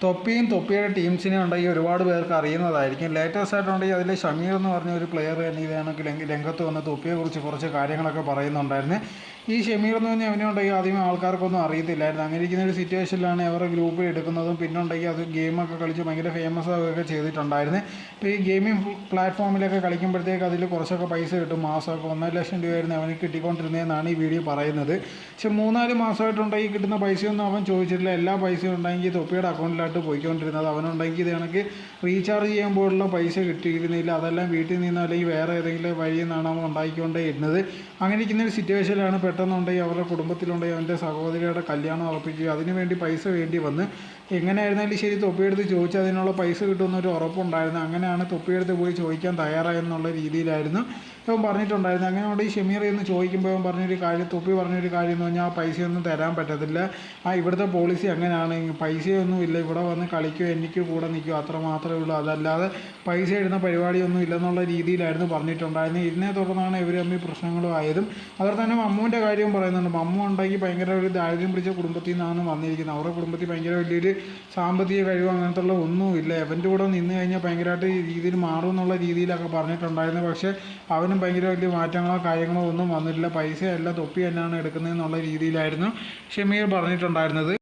തൊപ്പിയും തൊപ്പിയുടെ ടീംസിനെ ഉണ്ടെങ്കിൽ ഒരുപാട് പേർക്ക് അറിയുന്നതായിരിക്കും. ലേറ്റസ്റ്റ് ആയിട്ടുണ്ടെങ്കിൽ അതിൽ ഷമീർ എന്ന് പറഞ്ഞ ഒരു പ്ലെയർ തന്നെ ഇതാണെങ്കിൽ രംഗത്ത് വന്ന് തൊപ്പിയെക്കുറിച്ച് കുറച്ച് കാര്യങ്ങളൊക്കെ പറയുന്നുണ്ടായിരുന്നു. ഈ ഷമീർ എന്ന് പറഞ്ഞാൽ അവനെ ഉണ്ടെങ്കിൽ ആദ്യമേ ആൾക്കാർക്കൊന്നും അറിയത്തില്ലായിരുന്നു. അങ്ങനെ ഇരിക്കുന്ന ഒരു സിറ്റുവേഷനിലാണ് അവരുടെ ഗ്രൂപ്പിൽ എടുക്കുന്നതും പിന്നെ ഉണ്ടെങ്കിൽ അത് ഗെയിമൊക്കെ കളിച്ച് ഭയങ്കര ഫേമസ് ആവുകയൊക്കെ ചെയ്തിട്ടുണ്ടായിരുന്നു. ഇപ്പോൾ ഈ ഗെയിമിംഗ് പ്ലാറ്റ്ഫോമിലൊക്കെ കളിക്കുമ്പോഴത്തേക്ക് അതിൽ കുറച്ചൊക്കെ പൈസ കിട്ടും. മാസമൊക്കെ 1,00,000 രൂപയായിരുന്നു അവന് കിട്ടിക്കൊണ്ടിരുന്നതെന്നാണ് ഈ വീഡിയോ പറയുന്നത്. പക്ഷെ 3-4 മാസമായിട്ടുണ്ടെങ്കിൽ കിട്ടുന്ന പൈസയൊന്നും അവൻ ചോദിച്ചിട്ടില്ല. എല്ലാ പൈസയും ഉണ്ടെങ്കിൽ തൊപ്പിയുടെ അക്കൗണ്ടിലായിട്ട് പോയിക്കൊണ്ടിരുന്നത്. അവനുണ്ടെങ്കിൽ ഇത് കണക്ക് റീചാർജ് ചെയ്യുമ്പോഴുള്ള പൈസ കിട്ടിയിരുന്നില്ല. അതെല്ലാം വീട്ടിൽ നിന്ന് അല്ലെങ്കിൽ വേറെ ഏതെങ്കിലും വഴിയിൽ നിന്നാണ് അവൻ ഉണ്ടാക്കിക്കൊണ്ടേ ഇരുന്നത്. അങ്ങനെ ഇരിക്കുന്ന ഒരു സിറ്റുവേഷനിലാണ് പെട്ടെന്നുണ്ടെങ്കിൽ അവരുടെ കുടുംബത്തിലുണ്ടെങ്കിൽ അവൻ്റെ സഹോദരിയുടെ കല്യാണം ഉറപ്പിക്കുകയും അതിനുവേണ്ടി പൈസ വേണ്ടി വന്ന് എങ്ങനെയായിരുന്നാലും ശരി തൊപ്പിയെടുത്ത് ചോദിച്ചാൽ അതിനുള്ള പൈസ കിട്ടുമെന്നൊരു ഉറപ്പുണ്ടായിരുന്നു. അങ്ങനെയാണ് തൊപ്പിയെടുത്ത് പോയി ചോദിക്കാൻ തയ്യാറായെന്നുള്ള രീതിയിലായിരുന്നു ഇവൻ പറഞ്ഞിട്ടുണ്ടായിരുന്നു. അങ്ങനെ ഈ ഷമീർ എന്ന് ചോദിക്കുമ്പോൾ ഇവൻ പറഞ്ഞൊരു കാര്യം, തൊപ്പി പറഞ്ഞൊരു കാര്യം എന്ന് പറഞ്ഞാൽ ആ പൈസയൊന്നും തരാൻ പറ്റത്തില്ല. ഇവിടുത്തെ പോളിസി അങ്ങനെയാണ്, പൈസയൊന്നും ഇല്ല, ഇവിടെ വന്ന് കളിക്കുക എനിക്ക് കൂടെ നിൽക്കുക അത്ര മാത്രമേ ഉള്ളൂ, അതല്ലാതെ പൈസ ഇടുന്ന പരിപാടിയൊന്നും ഇല്ലെന്നുള്ള രീതിയിലായിരുന്നു പറഞ്ഞിട്ടുണ്ടായിരുന്നത്. ഇതിനെ തുടർന്നാണ് ഇവർ തമ്മിൽ പ്രശ്നങ്ങളും ആയതും. അതുപോലെ തന്നെ മമ്മുവിൻ്റെ കാര്യവും പറയുന്നുണ്ട്. മമ്മു ഉണ്ടെങ്കിൽ ഭയങ്കര ഒരു ദാരിദ്ര്യം പിടിച്ച കുടുംബത്തിൽ നിന്നാണ് വന്നിരിക്കുന്നത്. അവരുടെ കുടുംബത്തിൽ ഭയങ്കര വലിയൊരു സാമ്പത്തിക കഴിവോ അങ്ങനത്തെ ഉള്ള ഒന്നുമില്ല. അവൻ്റെ കൂടെ നിന്ന് കഴിഞ്ഞാൽ ഭയങ്കരമായിട്ട് രീതിയിൽ മാറും എന്നുള്ള രീതിയിലൊക്കെ പറഞ്ഞിട്ടുണ്ടായിരുന്നു. പക്ഷേ അവനും ഭയങ്കര വലിയ മാറ്റങ്ങളോ കാര്യങ്ങളോ ഒന്നും വന്നിട്ടില്ല. പൈസയല്ല തൊപ്പി തന്നെയാണ് എടുക്കുന്നതെന്നുള്ള രീതിയിലായിരുന്നു ഷമീർ പറഞ്ഞിട്ടുണ്ടായിരുന്നത്.